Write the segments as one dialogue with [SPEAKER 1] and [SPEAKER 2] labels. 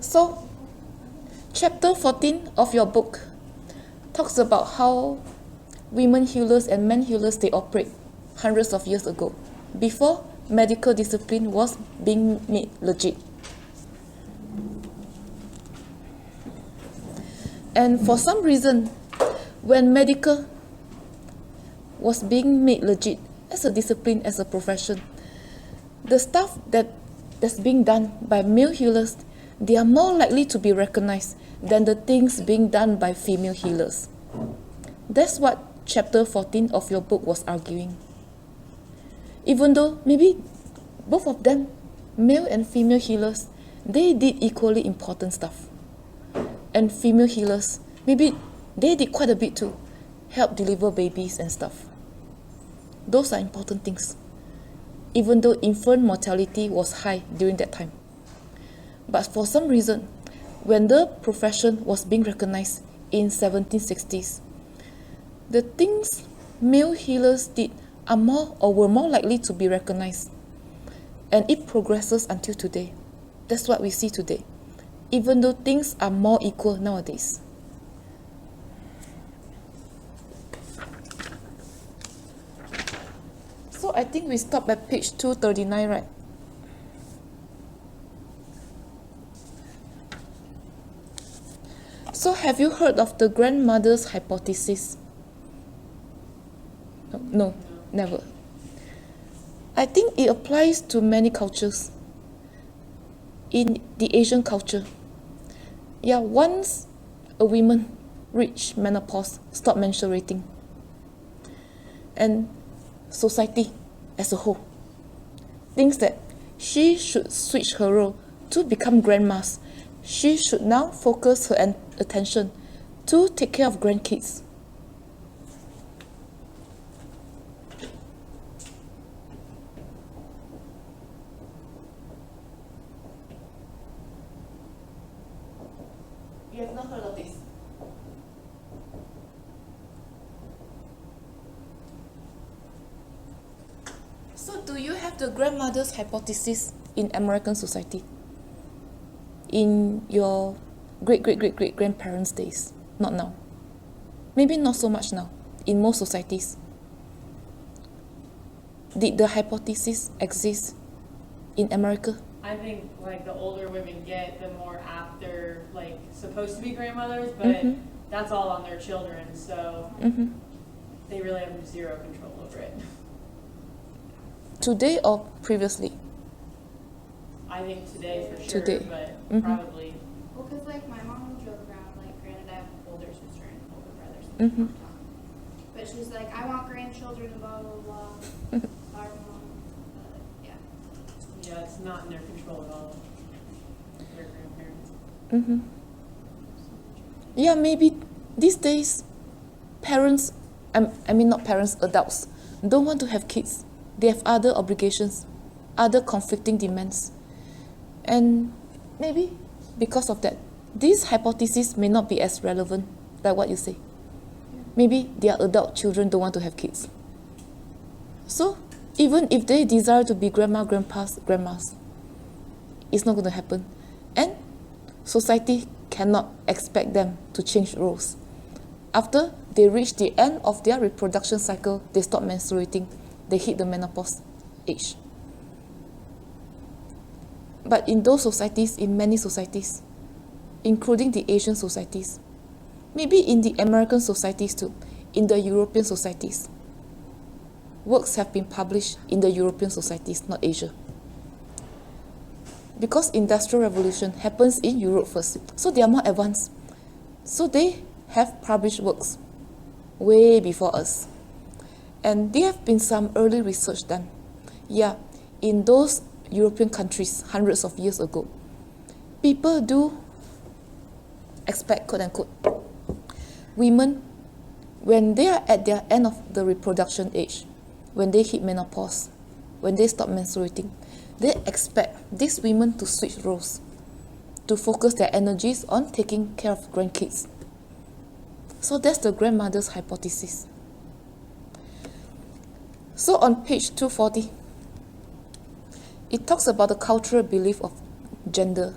[SPEAKER 1] So, chapter 14 of your book talks about how women healers and men healers, they operate hundreds of years ago, before medical discipline was being made legit. And for some reason, when medical was being made legit as a discipline, as a profession, the stuff that's being done by male healers, they are more likely to be recognized than the things being done by female healers. That's what chapter 14 of your book was arguing. Even though maybe both of them, male and female healers, they did equally important stuff. And female healers, maybe they did quite a bit to help deliver babies and stuff. Those are important things, even though infant mortality was high during that time. But for some reason, when the profession was being recognized in 1760s, the things male healers did are more or were more likely to be recognized. And it progresses until today. That's what we see today, even though things are more equal nowadays. So I think we stop at page 239, right? So have you heard of the grandmother's hypothesis? No, never. I think it applies to many cultures. In the Asian culture, once a woman reach menopause, stop menstruating, and society as a whole thinks that she should switch her role to become grandmas. She should now focus her attention to take care of grandkids. You have not heard of this? So do you have the grandmother's hypothesis in American society? In your great-great-great-great-grandparents' days? Not now. Maybe not so much now, in most societies. Did the hypothesis exist in America?
[SPEAKER 2] I think like the older women get, the more apt they're like supposed to be grandmothers, but that's all on their children, so they really have zero control over it.
[SPEAKER 1] Today or previously?
[SPEAKER 2] I think today for sure,
[SPEAKER 1] Today.
[SPEAKER 2] But probably.
[SPEAKER 3] Well, because like my mom will joke around, like granted I have an older sister and older brothers, and they don't talk. But she's like, I want grandchildren and blah blah blah. Our mom, yeah.
[SPEAKER 2] Yeah, it's not in their control at all. Their grandparents.
[SPEAKER 1] Yeah, maybe these days, parents, I mean not parents, adults, don't want to have kids. They have other obligations, other conflicting demands. And maybe because of that, these hypotheses may not be as relevant like what you say. Maybe their adult children don't want to have kids. So even if they desire to be grandma, grandmas, it's not going to happen. And society cannot expect them to change roles. After they reach the end of their reproduction cycle, they stop menstruating, they hit the menopause age. But in those societies, in many societies, including the Asian societies, maybe in the American societies too, in the European societies, works have been published in the European societies, not Asia. Because Industrial Revolution happens in Europe first, so they are more advanced. So they have published works way before us. And there have been some early research done. In those European countries hundreds of years ago, people do expect, quote unquote, women, when they are at their end of the reproduction age, when they hit menopause, when they stop menstruating, they expect these women to switch roles, to focus their energies on taking care of grandkids. So that's the grandmother's hypothesis. So on page 240, it talks about the cultural belief of gender.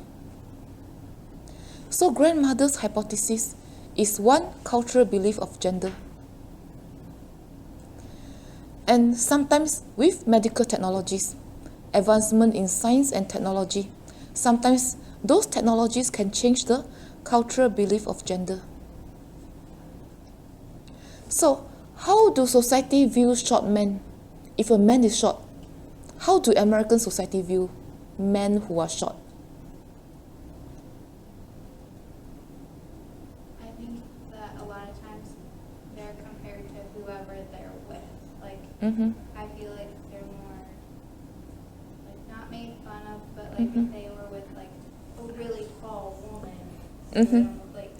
[SPEAKER 1] So grandmother's hypothesis is one cultural belief of gender. And sometimes with medical technologies, advancement in science and technology, sometimes those technologies can change the cultural belief of gender. So, how do society view short men? If a man is short, how do American society view men who are short?
[SPEAKER 3] I think that a lot of times they're compared to whoever they're with. Like,
[SPEAKER 1] Mm-hmm.
[SPEAKER 3] I feel like they're more, like, not made fun of, but like if they were with like a really tall woman, they don't look like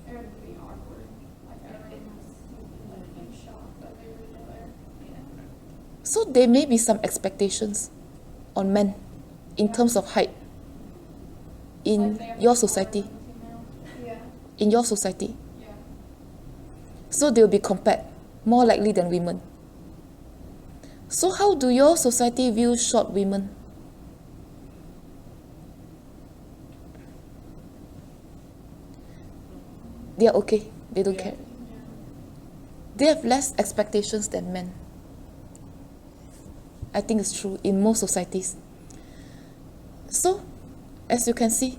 [SPEAKER 4] It would be awkward. Like everyone's like in shock that they were there.
[SPEAKER 3] yeah.
[SPEAKER 1] So there may be some expectations on men in terms of height in
[SPEAKER 4] Like, they have
[SPEAKER 1] your
[SPEAKER 4] to be
[SPEAKER 1] society.
[SPEAKER 4] taller than the female.
[SPEAKER 3] Yeah.
[SPEAKER 1] In your society.
[SPEAKER 4] Yeah.
[SPEAKER 1] So they will be compared more likely than women. So how do your society view short women? They are okay. They don't care. They have less expectations than men. I think it's true in most societies. So, as you can see,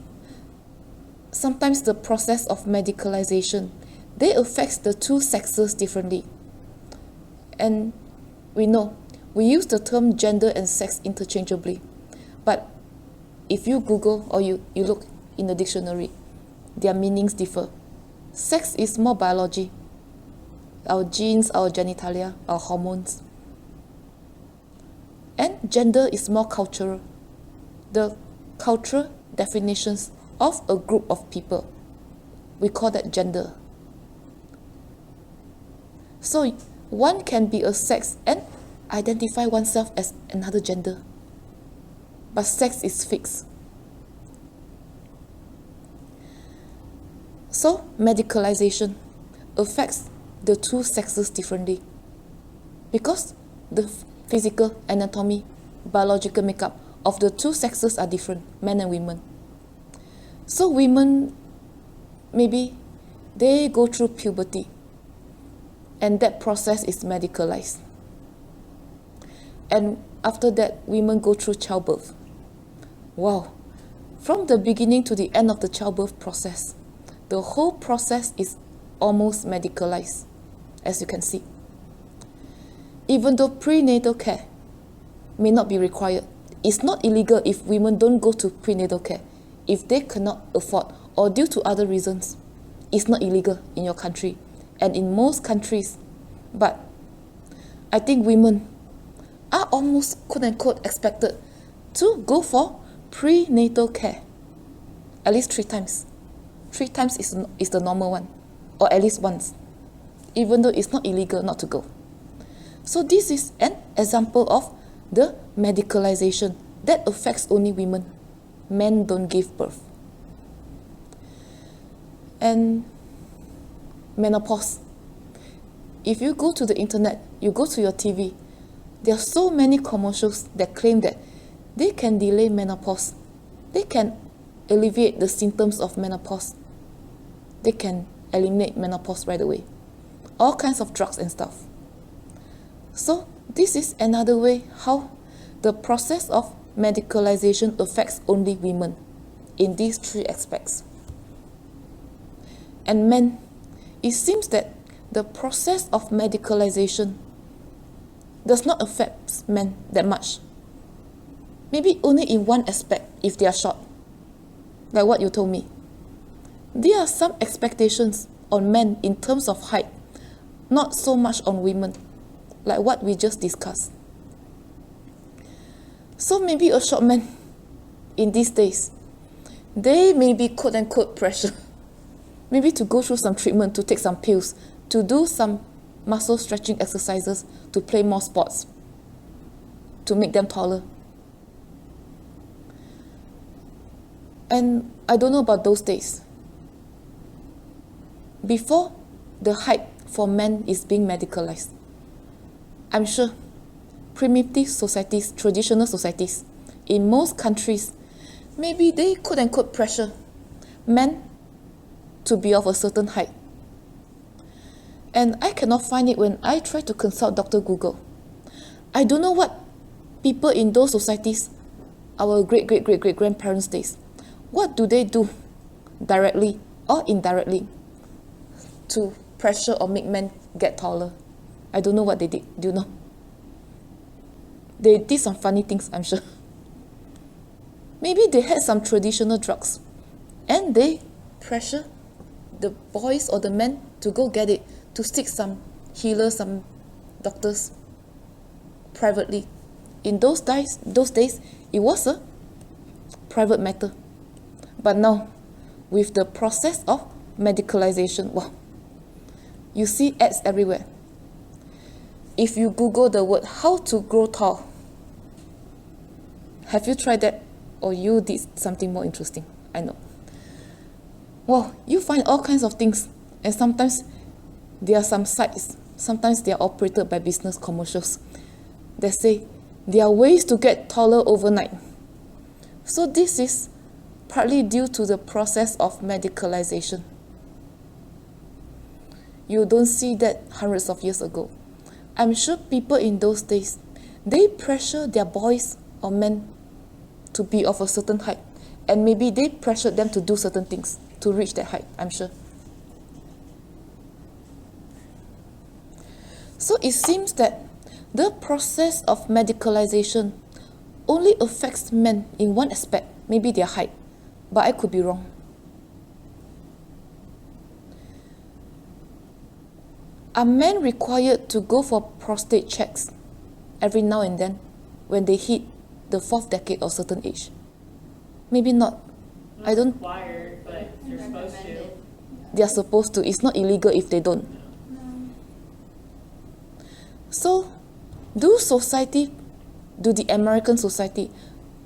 [SPEAKER 1] sometimes the process of medicalization, they affects the two sexes differently. And we know, we use the term gender and sex interchangeably. But if you Google or you look in the dictionary, their meanings differ. Sex is more biology, our genes, our genitalia, our hormones. And gender is more cultural, the cultural definitions of a group of people. We call that gender. So one can be a sex and identify oneself as another gender. But sex is fixed. So medicalization affects the two sexes differently because the physical anatomy, biological makeup of the two sexes are different, men and women. So women, maybe they go through puberty and that process is medicalized. And after that, women go through childbirth. Wow. From the beginning to the end of the childbirth process, the whole process is almost medicalized, as you can see. Even though prenatal care may not be required, it's not illegal if women don't go to prenatal care. If they cannot afford or due to other reasons, it's not illegal in your country and in most countries. But I think women are almost quote-unquote expected to go for prenatal care at least 3 times. 3 times is the normal one, or at least once, even though it's not illegal not to go. So this is an example of the medicalization that affects only women. Men don't give birth. And menopause. If you go to the internet, you go to your TV, there are so many commercials that claim that they can delay menopause. They can alleviate the symptoms of menopause. They can eliminate menopause right away. All kinds of drugs and stuff. So this is another way how the process of medicalization affects only women in these 3 aspects. And men, it seems that the process of medicalization does not affect men that much. Maybe only in one aspect if they are short, like what you told me. There are some expectations on men in terms of height, not so much on women, like what we just discussed. So maybe a short man in these days, they may be quote-unquote pressure, maybe to go through some treatment, to take some pills, to do some muscle stretching exercises, to play more sports, to make them taller. And I don't know about those days. Before the height for men is being medicalized, I'm sure primitive societies, traditional societies, in most countries, maybe they quote-unquote pressure men to be of a certain height. And I cannot find it when I try to consult Dr. Google. I don't know what people in those societies, our great-great-great-great-grandparents' days, what do they do directly or indirectly to pressure or make men get taller? I don't know what they did. Do you know? They did some funny things, I'm sure. Maybe they had some traditional drugs and they pressure the boys or the men to go get it, to seek some healers, some doctors privately. In those days, it was a private matter. But now, with the process of medicalization, wow, you see ads everywhere. If you Google the word how to grow tall, have you tried that? Or you did something more interesting? I know. Well, you find all kinds of things, and sometimes there are some sites, sometimes they are operated by business commercials that say there are ways to get taller overnight. So this is partly due to the process of medicalization. You don't see that hundreds of years ago. I'm sure people in those days, they pressure their boys or men to be of a certain height, and maybe they pressured them to do certain things to reach that height, I'm sure. So it seems that the process of medicalization only affects men in one aspect, maybe their height, but I could be wrong. Are men required to go for prostate checks every now and then when they hit the 4th decade or certain age? Maybe not. I don't.
[SPEAKER 2] Required, but you're supposed to.
[SPEAKER 1] They are supposed to. It's not illegal if they don't. So, do the American society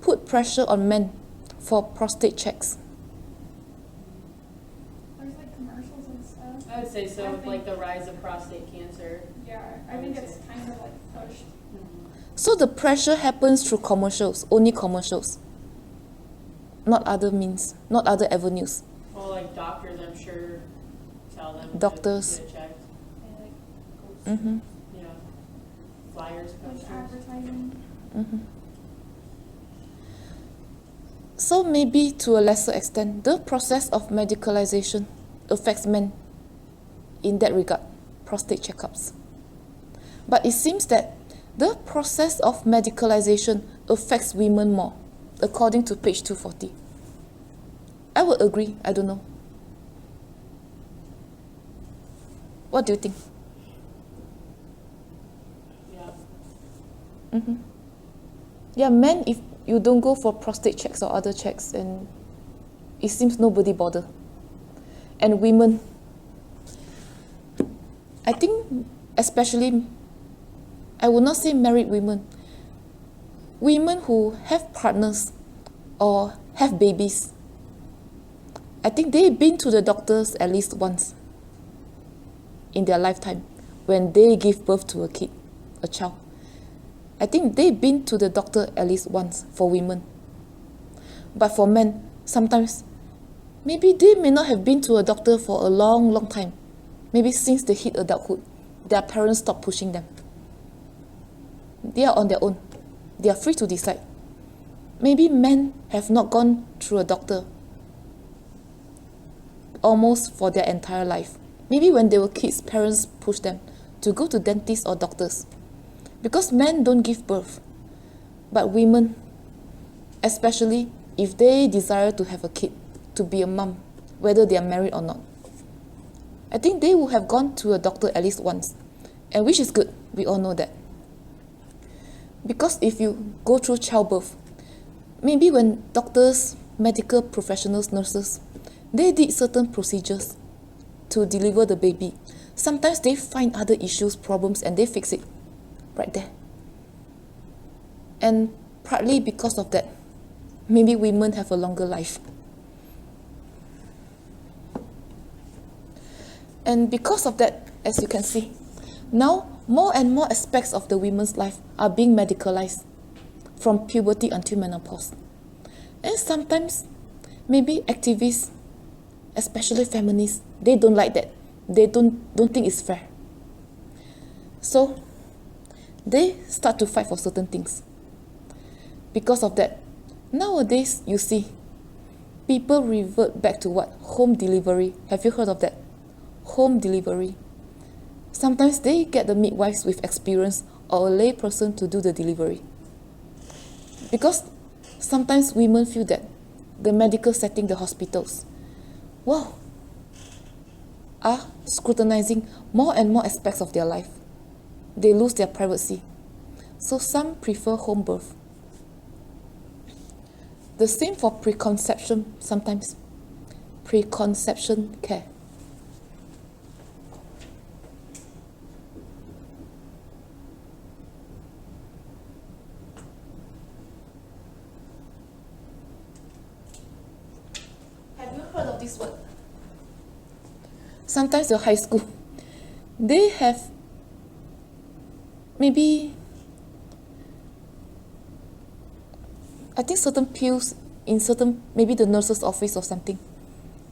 [SPEAKER 1] put pressure on men for prostate checks?
[SPEAKER 4] There's like commercials and stuff.
[SPEAKER 2] I would say so,
[SPEAKER 4] I
[SPEAKER 2] with
[SPEAKER 4] think-
[SPEAKER 2] like the rise of prostate cancer.
[SPEAKER 4] Yeah, I think it's kind of like pushed.
[SPEAKER 1] So the pressure happens through commercials, only commercials, not other means, not other avenues.
[SPEAKER 2] Well, like doctors, I'm sure, tell them
[SPEAKER 1] Doctors.
[SPEAKER 2] to get it checked.
[SPEAKER 4] They like
[SPEAKER 1] Mm-hmm.
[SPEAKER 2] Yeah. Flyers,
[SPEAKER 4] push
[SPEAKER 2] posters.
[SPEAKER 4] advertising.
[SPEAKER 1] Mm-hmm. So maybe to a lesser extent, the process of medicalization affects men in that regard, prostate checkups. But it seems that the process of medicalization affects women more, according to page 240. I would agree, I don't know. What do you think?
[SPEAKER 2] Yeah.
[SPEAKER 1] Mm-hmm. Yeah, men, if you don't go for prostate checks or other checks, and it seems nobody bother. And women, I think especially, I would not say married women, women who have partners or have babies, I think they've been to the doctors at least once in their lifetime when they give birth to a kid, a child. I think they've been to the doctor at least once for women. But for men, sometimes, maybe they may not have been to a doctor for a long, long time. Maybe since they hit adulthood, their parents stopped pushing them. They are on their own. They are free to decide. Maybe men have not gone through a doctor almost for their entire life. Maybe when they were kids, parents pushed them to go to dentists or doctors. Because men don't give birth. But women, especially if they desire to have a kid, to be a mom, whether they are married or not, I think they will have gone to a doctor at least once. And which is good, we all know that. Because if you go through childbirth, maybe when doctors, medical professionals, nurses, they did certain procedures to deliver the baby, sometimes they find other issues, problems, and they fix it right there. And partly because of that, maybe women have a longer life. And because of that, as you can see, now more and more aspects of the women's life are being medicalized from puberty until menopause. And sometimes, maybe activists especially feminists, they don't like that. They don't think it's fair. So they start to fight for certain things. Because of that, nowadays you see people revert back to what? Home delivery. Have you heard of that? Home delivery. Sometimes they get the midwives with experience or a lay person to do the delivery. Because sometimes women feel that the medical setting, the hospitals, wow, are scrutinizing more and more aspects of their life. They lose their privacy. So some prefer home birth. The same for preconception sometimes. Preconception care. Have you heard of this word? Sometimes your high school, they have maybe, I think certain pills in certain, maybe the nurse's office or something,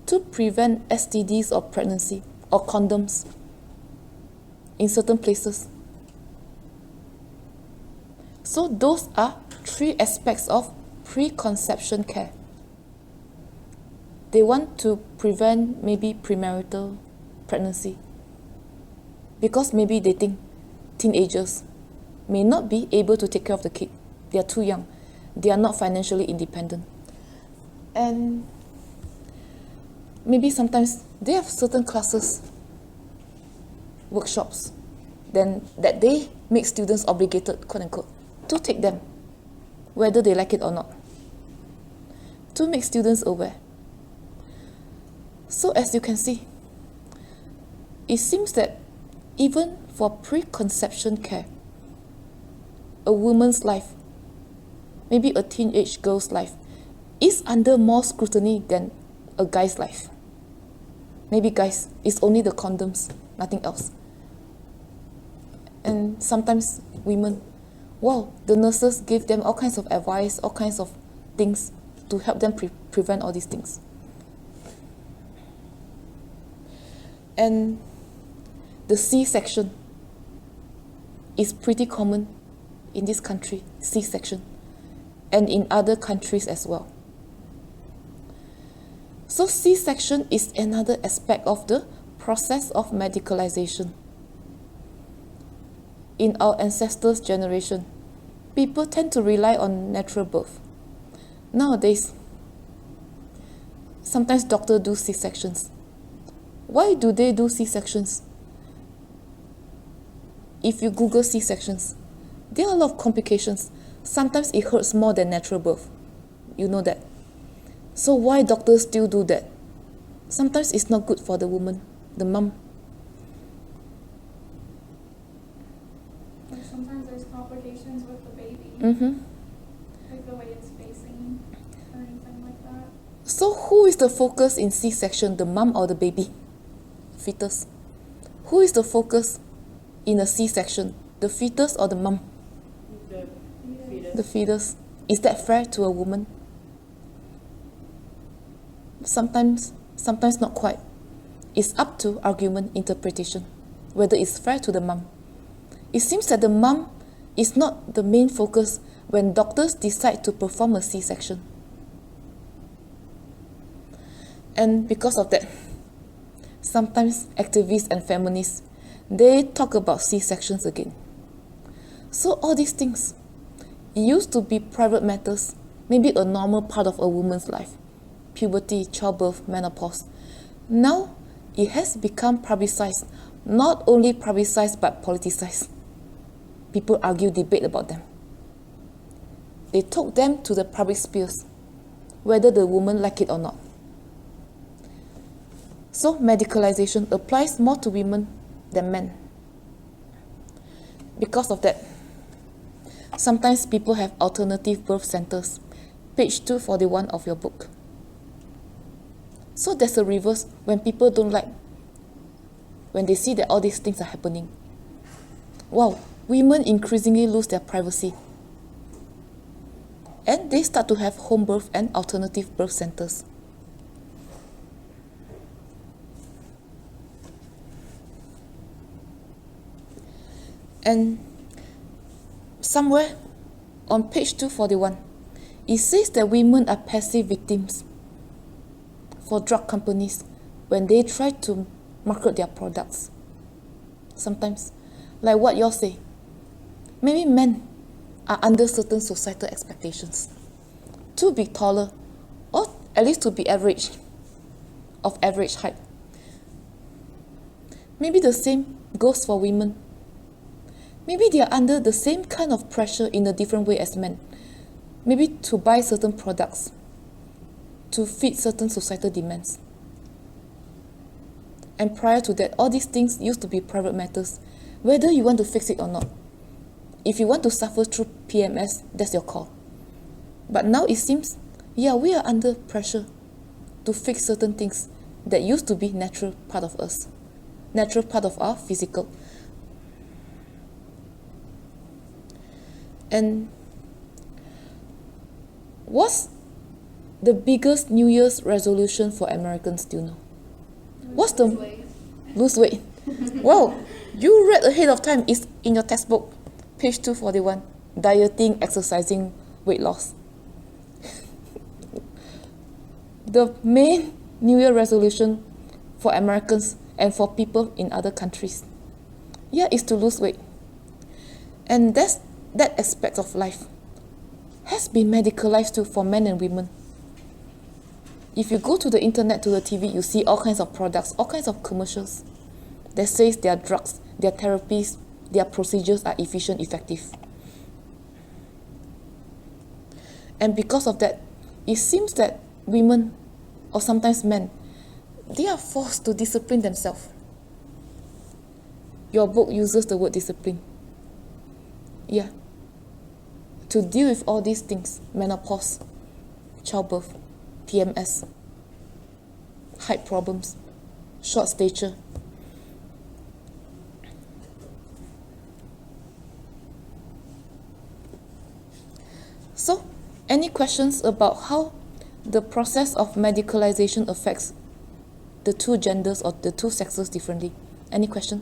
[SPEAKER 1] to prevent STDs or pregnancy, or condoms in certain places. So those are 3 aspects of preconception care. They want to prevent maybe premarital pregnancy because maybe they think teenagers may not be able to take care of the kid. They are too young. They are not financially independent. And maybe sometimes they have certain classes, workshops, then that they make students obligated, quote unquote, to take them, whether they like it or not, to make students aware. So as you can see, it seems that even for preconception care, a woman's life, maybe a teenage girl's life, is under more scrutiny than a guy's life. Maybe guys, it's only the condoms, nothing else. And sometimes women, wow, the nurses give them all kinds of advice, all kinds of things to help them prevent all these things. And the C-section is pretty common in this country, C-section, and in other countries as well. So C-section is another aspect of the process of medicalization. In our ancestors' generation, people tend to rely on natural birth. Nowadays, sometimes doctors do C-sections. Why do they do C-sections? If you Google C-sections, there are a lot of complications. Sometimes it hurts more than natural birth. You know that. So why doctors still do that? Sometimes it's not good for the woman, the mom.
[SPEAKER 4] Or sometimes there's complications with the baby, like the way it's facing or anything like that.
[SPEAKER 1] So who is the focus in C-section, the mom or the baby? Fetus. Who is the focus in a C-section, the fetus or the mom?
[SPEAKER 2] The fetus.
[SPEAKER 1] The fetus. Is that fair to a woman? Sometimes not quite. It's up to argument interpretation, whether it's fair to the mom. It seems that the mom is not the main focus when doctors decide to perform a C-section. And because of that, sometimes activists and feminists, they talk about C-sections again. So all these things used to be private matters, maybe a normal part of a woman's life. Puberty, childbirth, menopause. Now, it has become publicized. Not only publicized, but politicized. People argue, debate about them. They took them to the public spheres, whether the woman like it or not. So medicalization applies more to women than men. Because of that, sometimes people have alternative birth centers. Page 241 of your book. So there's a reverse when people don't like, when they see that all these things are happening. Wow, women increasingly lose their privacy. And they start to have home birth and alternative birth centers. And somewhere on page 241, it says that women are passive victims for drug companies when they try to market their products. Sometimes, like what you all say, maybe men are under certain societal expectations to be taller, or at least to be average, of average height. Maybe the same goes for women. Maybe they are under the same kind of pressure in a different way as men. Maybe to buy certain products, to fit certain societal demands. And prior to that, all these things used to be private matters, whether you want to fix it or not. If you want to suffer through PMS, that's your call. But now it seems, yeah, we are under pressure to fix certain things that used to be natural part of us, natural part of our physical. And what's the biggest New Year's resolution for Americans, do you know? What's the lose weight? Wow, you read ahead of time. It's in your textbook, page 241. Dieting, exercising, weight loss. The main New Year resolution for Americans and for people in other countries, yeah, is to lose weight. And that aspect of life has been medicalized too for men and women. If you go to the internet, to the TV, you see all kinds of products, all kinds of commercials that says their drugs, their therapies, their procedures are efficient, effective. And because of that, it seems that women, or sometimes men, they are forced to discipline themselves. Your book uses the word discipline. Yeah. To deal with all these things, menopause, childbirth, PMS, height problems, short stature. So, any questions about how the process of medicalization affects the two genders or the two sexes differently? Any question?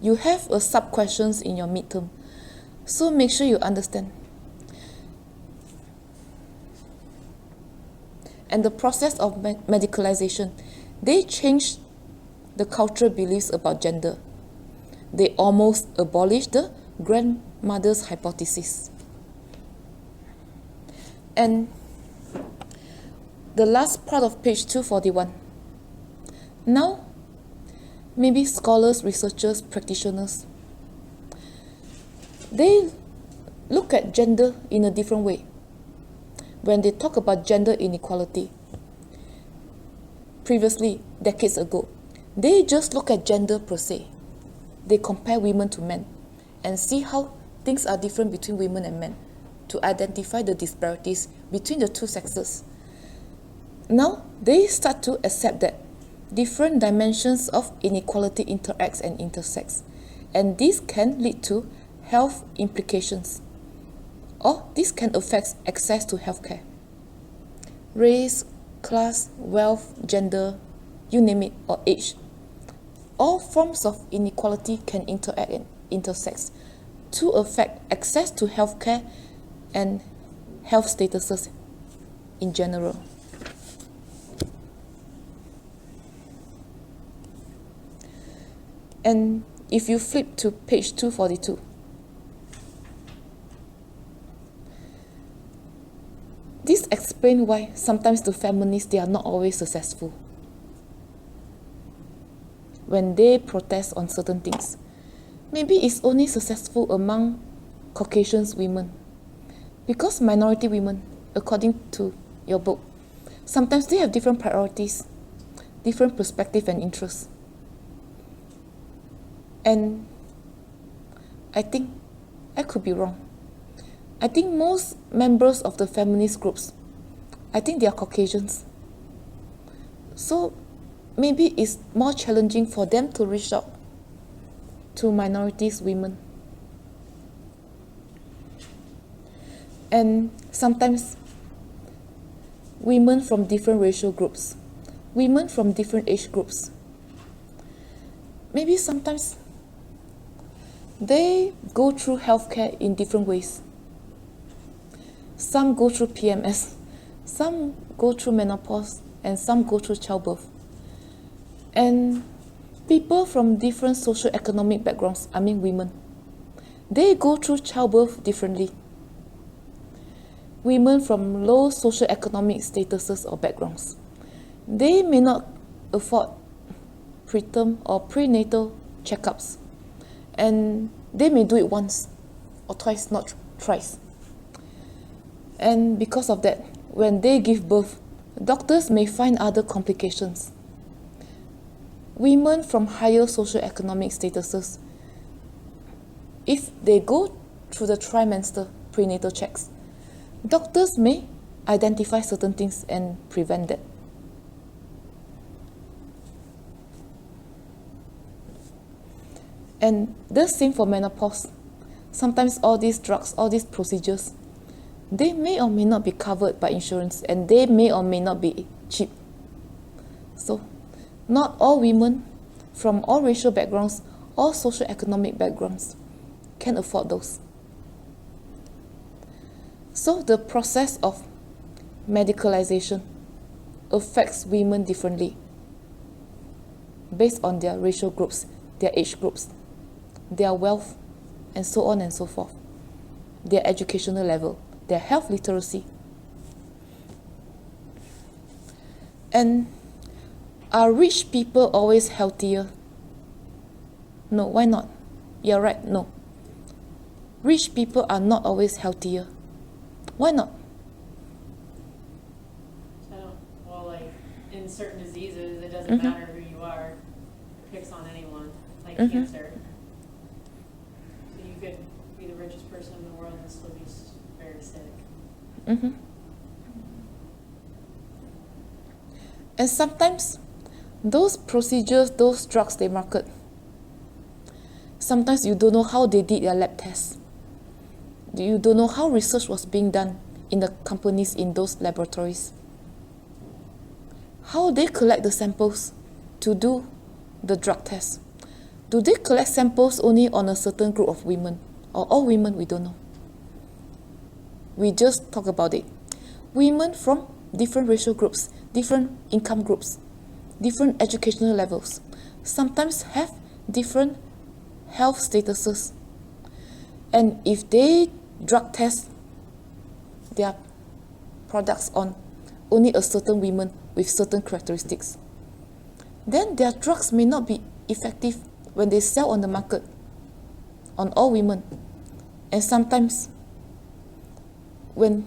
[SPEAKER 1] You have a sub-questions in your midterm, so make sure you understand. And the process of medicalization, they change the cultural beliefs about gender. They almost abolish the grandmother's hypothesis. And the last part of page 241. Now, maybe scholars, researchers, practitioners, they look at gender in a different way. When they talk about gender inequality, previously, decades ago, they just look at gender per se. They compare women to men and see how things are different between women and men to identify the disparities between the two sexes. Now, they start to accept that different dimensions of inequality interacts and intersects, and this can lead to health implications, or this can affect access to healthcare. Race, class, wealth, gender, you name it, or age. All forms of inequality can interact and intersect to affect access to healthcare and health statuses in general. And if you flip to page 242, this explains why sometimes the feminists, they are not always successful when they protest on certain things. Maybe it's only successful among Caucasian women, because minority women, according to your book, sometimes they have different priorities, different perspective and interests. And I think I could be wrong. I think most members of the feminist groups, I think they are Caucasians. So maybe it's more challenging for them to reach out to minorities, women. And sometimes women from different racial groups, women from different age groups. Maybe sometimes they go through healthcare in different ways. Some go through PMS, some go through menopause, and some go through childbirth. And people from different socio-economic backgrounds, I mean women, they go through childbirth differently. Women from low socio-economic statuses or backgrounds, they may not afford preterm or prenatal checkups, and they may do it once or twice, not thrice. And because of that, when they give birth, doctors may find other complications. Women from higher socioeconomic statuses, if they go through the trimester prenatal checks, doctors may identify certain things and prevent that. And the same for menopause. Sometimes all these drugs, all these procedures, they may or may not be covered by insurance, and they may or may not be cheap. So, not all women from all racial backgrounds, all socioeconomic backgrounds can afford those. So, the process of medicalization affects women differently based on their racial groups, their age groups, their wealth, and so on and so forth, their educational level, their health literacy. And are rich people always healthier? No, why not? You're right, no. Rich people are not always healthier. Why not?
[SPEAKER 2] Well, like, in certain diseases, it doesn't matter who you are. It picks on anyone, like cancer. So you could be the richest person in the world and still be very sick.
[SPEAKER 1] And sometimes, those procedures, those drugs they market, sometimes you don't know how they did their lab tests. You don't know how research was being done in the companies in those laboratories. How they collect the samples to do the drug test. Do they collect samples only on a certain group of women? Or all women? We don't know. We just talk about it. Women from different racial groups, different income groups, different educational levels, sometimes have different health statuses. And if they drug test their products on only a certain women with certain characteristics, then their drugs may not be effective when they sell on the market on all women. And sometimes when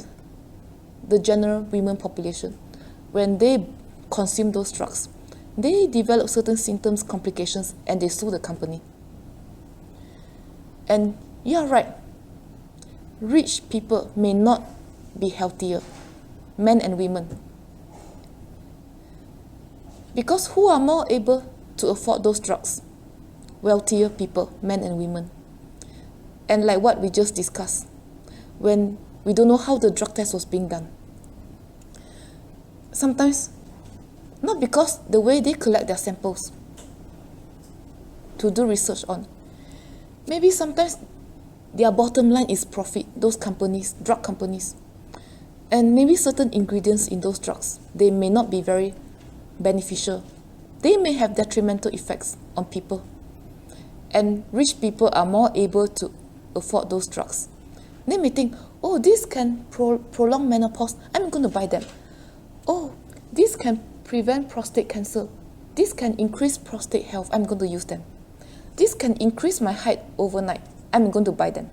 [SPEAKER 1] the general women population, when they consume those drugs, they develop certain symptoms, complications, and they sue the company. And you're right, rich people may not be healthier, men and women. Because who are more able to afford those drugs? Wealthier people, men and women. And like what we just discussed, when we don't know how the drug test was being done. Sometimes, not because the way they collect their samples to do research on. Maybe sometimes their bottom line is profit, those companies, drug companies. And maybe certain ingredients in those drugs, they may not be very beneficial. They may have detrimental effects on people. And rich people are more able to afford those drugs. They may think, oh, this can prolong menopause, I'm going to buy them. Oh, this can prevent prostate cancer. This can increase prostate health, I'm going to use them. This can increase my height overnight, I'm going to buy them.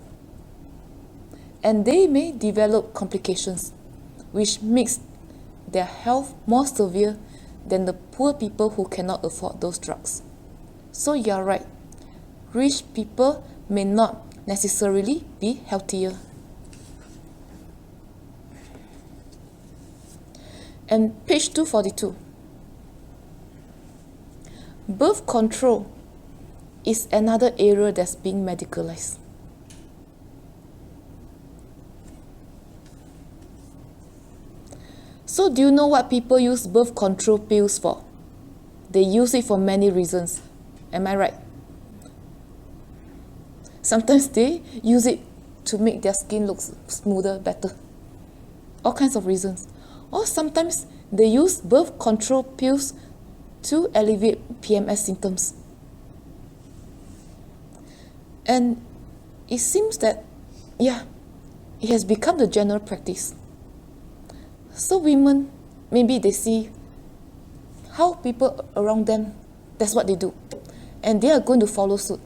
[SPEAKER 1] And they may develop complications, which makes their health more severe than the poor people who cannot afford those drugs. So you're right, rich people may not necessarily be healthier. And page 242. Birth control is another area that's being medicalized. So do you know what people use birth control pills for? They use it for many reasons. Am I right? Sometimes they use it to make their skin look smoother, better. All kinds of reasons. Or sometimes they use birth control pills to alleviate PMS symptoms. And it seems that, it has become the general practice. So women, maybe they see how people around them, that's what they do. And they are going to follow suit.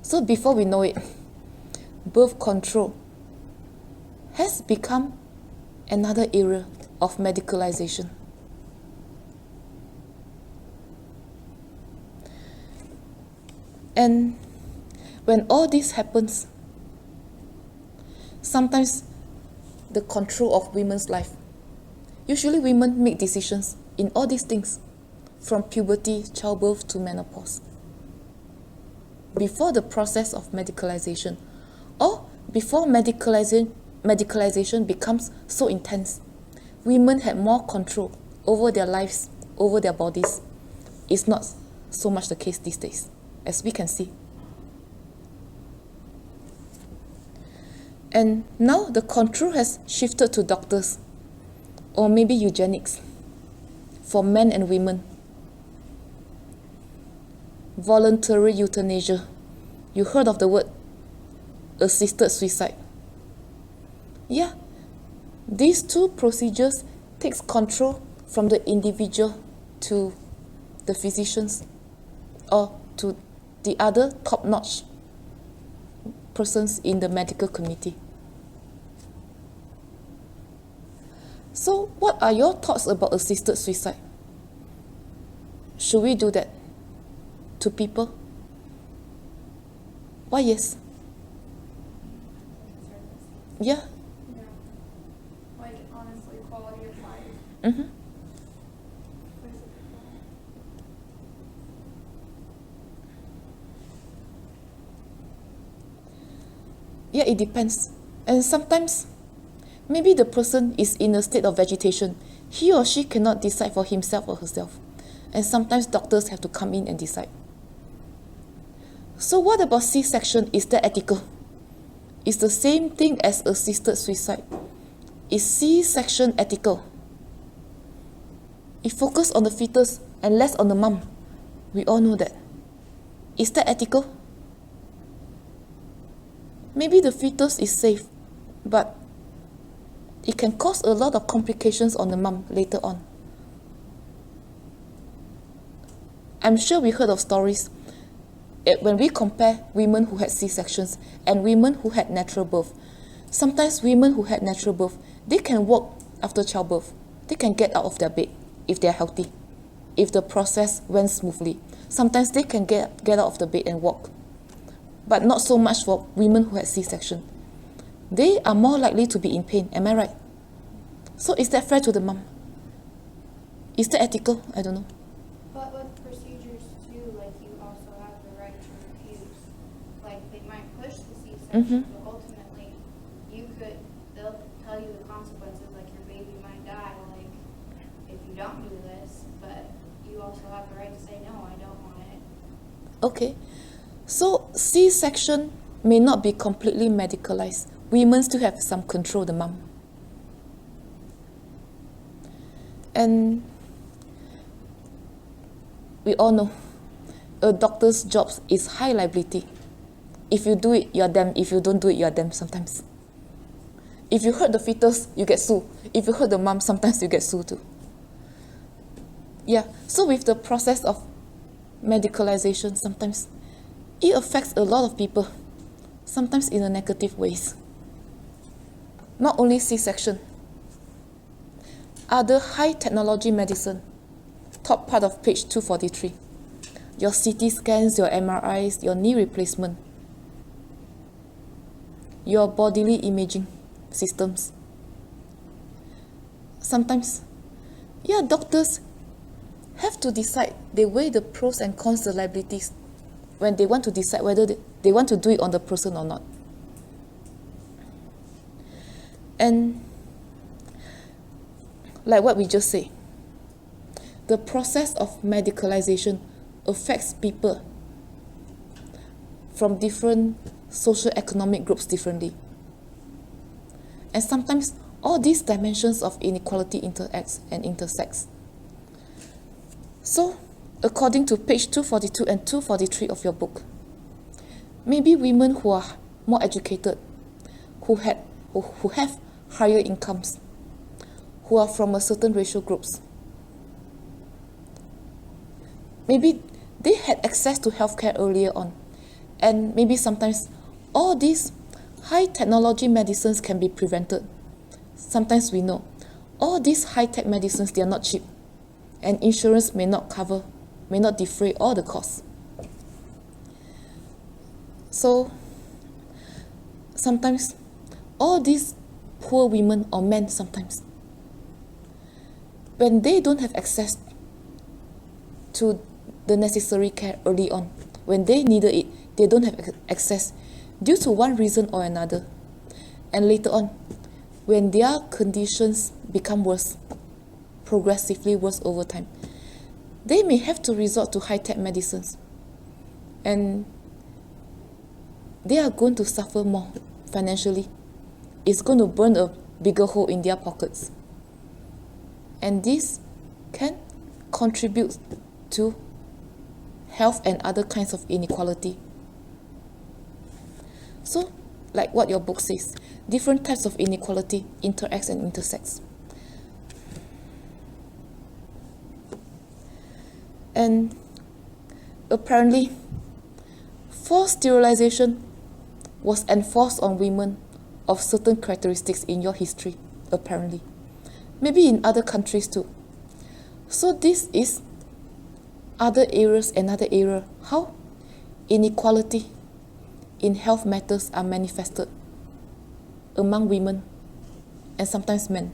[SPEAKER 1] So before we know it, birth control has become another area of medicalization. And when all this happens, sometimes the control of women's life. Usually women make decisions in all these things, from puberty, childbirth to menopause. Before the process of medicalization, or before medicalization becomes so intense, women had more control over their lives, over their bodies. It's not so much the case these days, as we can see. And now the control has shifted to doctors, or maybe eugenics, for men and women. Voluntary euthanasia. You heard of the word assisted suicide. These two procedures takes control from the individual to the physicians or to the other top-notch persons in the medical committee. So what are your thoughts about assisted suicide? Should we do that to people? Why yes? Yeah.
[SPEAKER 4] Yeah. Like, honestly, quality of life.
[SPEAKER 1] Mm-hmm.
[SPEAKER 4] Plays a big role.
[SPEAKER 1] Yeah, it depends. And sometimes, maybe the person is in a state of vegetation. He or she cannot decide for himself or herself. And sometimes doctors have to come in and decide. So what about C-section? Is that ethical? It's the same thing as assisted suicide. Is C-section ethical? It focuses on the fetus and less on the mom. We all know that. Is that ethical? Maybe the fetus is safe, but it can cause a lot of complications on the mom later on. I'm sure we heard of stories when we compare women who had C-sections and women who had natural birth. Sometimes women who had natural birth, they can walk after childbirth. They can get out of their bed if they're healthy, if the process went smoothly. Sometimes they can get out of the bed and walk. But not so much for women who had C-section. They are more likely to be in pain, am I right? So is that fair to the mom? Is that ethical? I don't know.
[SPEAKER 3] But with procedures too, like you also have the right to refuse. Like they might push the C-section, but ultimately they'll tell you the consequences, like your baby might die, like if you don't do this, but you also have the right to say, no, I don't want it.
[SPEAKER 1] Okay. So C-section may not be completely medicalized. Women still have some control, the mom. And we all know a doctor's job is high liability. If you do it, you're damned. If you don't do it, you're damned sometimes. If you hurt the fetus, you get sued. If you hurt the mom, sometimes you get sued too. Yeah, so with the process of medicalization, sometimes it affects a lot of people, sometimes in a negative ways. Not only C-section, other high technology medicine, top part of page 243, your CT scans, your MRIs, your knee replacement, your bodily imaging systems. Sometimes, doctors have to decide. They weigh the pros and cons, the liabilities, when they want to decide whether they want to do it on the person or not. And like what we just said, the process of medicalization affects people from different socio-economic groups differently. And sometimes all these dimensions of inequality interacts and intersects. So, according to page 242 and 243 of your book, maybe women who are more educated, who have higher incomes, who are from a certain racial groups, maybe they had access to healthcare earlier on, and maybe sometimes all these high technology medicines can be prevented. Sometimes we know all these high-tech medicines, they are not cheap, and insurance may not defray all the costs. So sometimes all these poor women or men, sometimes when they don't have access to the necessary care early on, when they needed it, they don't have access due to one reason or another. And later on, when their conditions become worse, progressively worse over time, they may have to resort to high-tech medicines. And they are going to suffer more financially. It's going to burn a bigger hole in their pockets. And this can contribute to health and other kinds of inequality. So, like what your book says, different types of inequality interacts and intersects. And apparently, forced sterilization was enforced on women of certain characteristics in your history, apparently. Maybe in other countries too. So this is another area how inequality in health matters are manifested among women and sometimes men.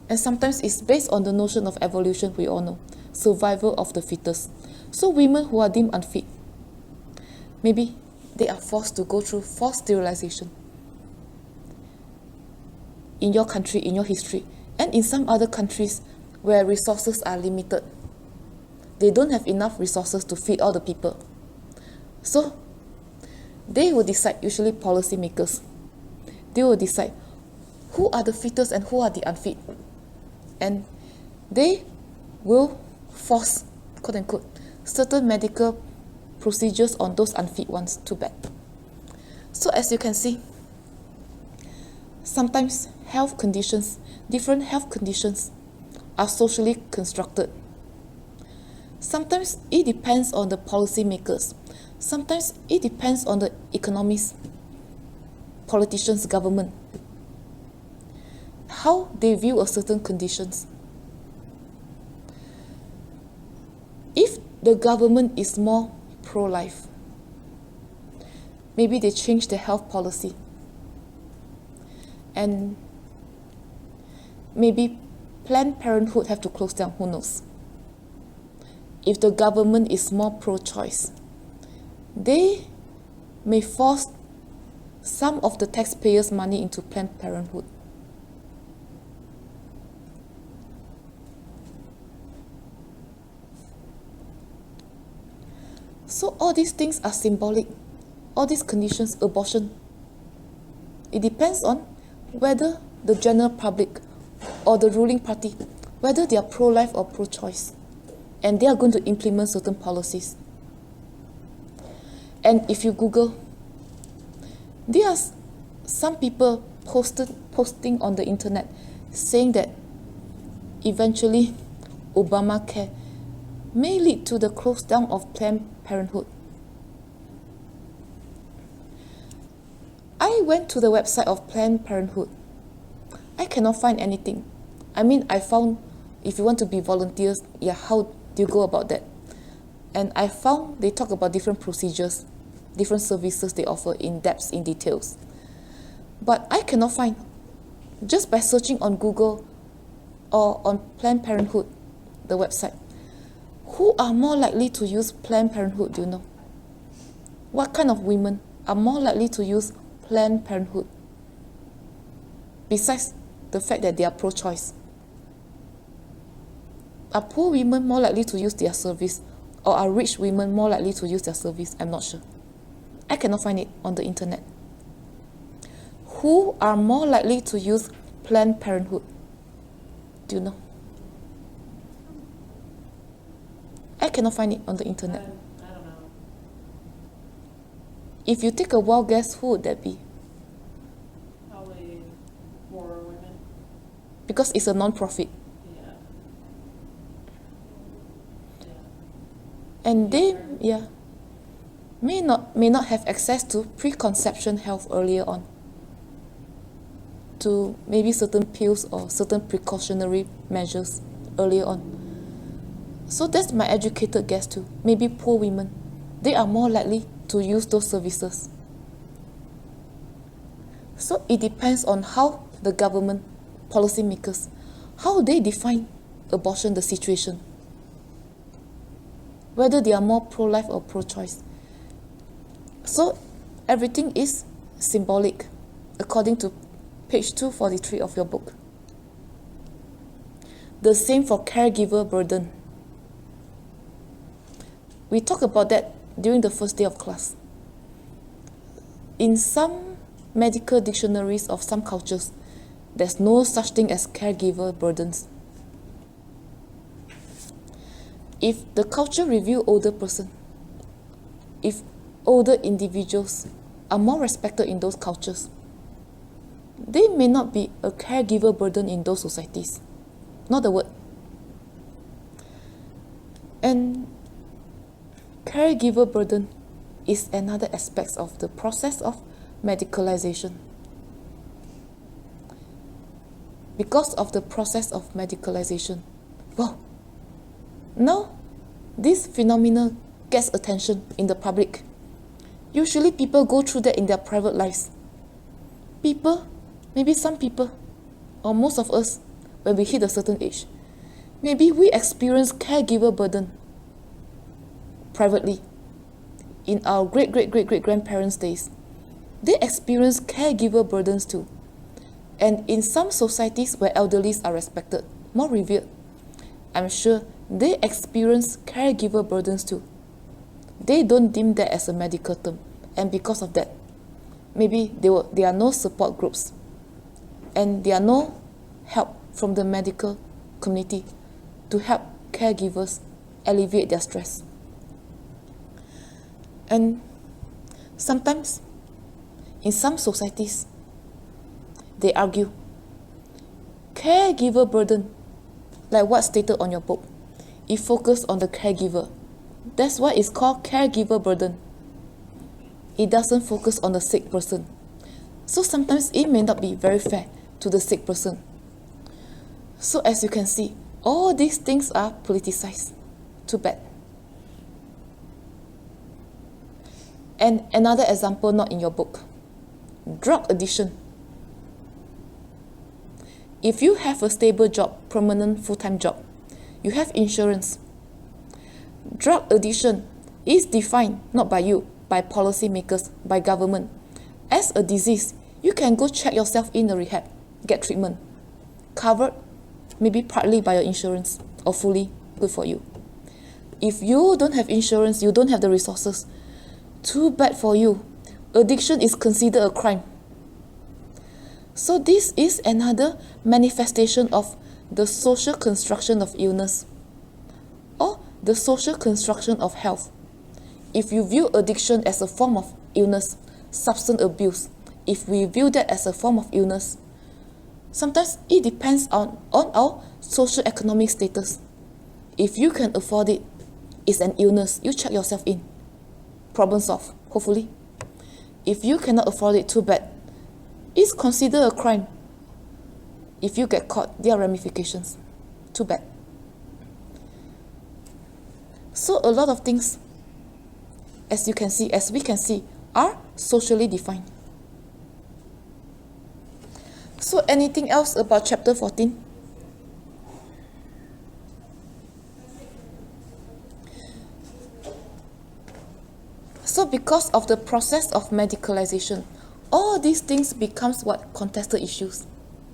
[SPEAKER 1] And sometimes it's based on the notion of evolution, we all know, survival of the fittest. So women who are deemed unfit, maybe they are forced to go through forced sterilization in your country, in your history, and in some other countries where resources are limited. They don't have enough resources to feed all the people. So they will decide, usually policymakers, they will decide who are the fittest and who are the unfit. And they will force, quote unquote, certain medical procedures on those unfit ones, too bad. So as you can see, sometimes health conditions, different health conditions are socially constructed. Sometimes it depends on the policymakers. Sometimes it depends on the economists, politicians, government, how they view a certain conditions. If the government is more pro-life, maybe they change their health policy, and maybe Planned Parenthood have to close down, who knows. If the government is more pro-choice, they may force some of the taxpayers' money into Planned Parenthood. So all these things are symbolic. All these conditions, abortion. It depends on whether the general public or the ruling party, whether they are pro-life or pro-choice, and they are going to implement certain policies. And if you Google, there are some people posting on the internet saying that eventually Obamacare may lead to the close down of Planned Parenthood. I went to the website of Planned Parenthood. I cannot find anything. I mean, I found, if you want to be volunteers, yeah, how do you go about that? And I found they talk about different procedures, different services they offer in depth, in details. But I cannot find, just by searching on Google or on Planned Parenthood, the website, who are more likely to use Planned Parenthood, do you know? What kind of women are more likely to use Planned Parenthood? Besides the fact that they are pro-choice. Are poor women more likely to use their service Or are rich women more likely to use their service? I'm not sure. I cannot find it on the internet. Who are more likely to use Planned Parenthood? Do you know? I cannot find it on the internet.
[SPEAKER 2] I don't know.
[SPEAKER 1] If you take a wild guess, who would that be?
[SPEAKER 2] Probably more women.
[SPEAKER 1] Because it's a non-profit.
[SPEAKER 2] Yeah. Yeah.
[SPEAKER 1] And they, may not have access to preconception health earlier on, to maybe certain pills or certain precautionary measures earlier on. So that's my educated guess too. Maybe poor women, they are more likely to use those services. So it depends on how the government, policymakers, how they define abortion, the situation. Whether they are more pro-life or pro-choice. So everything is symbolic, according to page 243 of your book. The same for caregiver burden. We talked about that during the first day of class. In some medical dictionaries of some cultures, there's no such thing as caregiver burdens. If the culture review older person, if older individuals are more respected in those cultures, they may not be a caregiver burden in those societies. Not the word. And caregiver burden is another aspect of the process of medicalization. Because of the process of medicalization, now this phenomenon gets attention in the public. Usually people go through that in their private lives. People, maybe some people, or most of us, when we hit a certain age, maybe we experience caregiver burden privately. In our great-great-great-great-grandparents' days, they experience caregiver burdens too. And in some societies where elderlies are respected, more revered, I'm sure they experience caregiver burdens too. They don't deem that as a medical term, and because of that, maybe there are no support groups, and there are no help from the medical community to help caregivers alleviate their stress. And sometimes, in some societies, they argue, caregiver burden, like what's stated on your book, it focuses on the caregiver. That's why it's called caregiver burden. It doesn't focus on the sick person. So sometimes it may not be very fair to the sick person. So as you can see, all these things are politicized. Too bad. And another example not in your book, drug addiction. If you have a stable job, permanent full-time job, you have insurance. Drug addiction is defined not by you, by policymakers, by government, as a disease. You can go check yourself in the rehab, get treatment, covered maybe partly by your insurance or fully, good for you. If you don't have insurance, you don't have the resources, too bad for you. Addiction is considered a crime. So this is another manifestation of the social construction of illness or the social construction of health. If you view addiction as a form of illness, substance abuse, if we view that as a form of illness, sometimes it depends on our socio-economic status. If you can afford it, it's an illness, you check yourself in. Problem solved, hopefully. If you cannot afford it, too bad. It's considered a crime. If you get caught, there are ramifications. Too bad. So a lot of things, as we can see, are socially defined. So anything else about chapter 14? So because of the process of medicalization, all these things becomes what? Contested issues,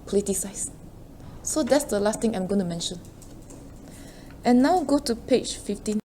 [SPEAKER 1] politicized. So that's the last thing I'm going to mention. And now go to page 15.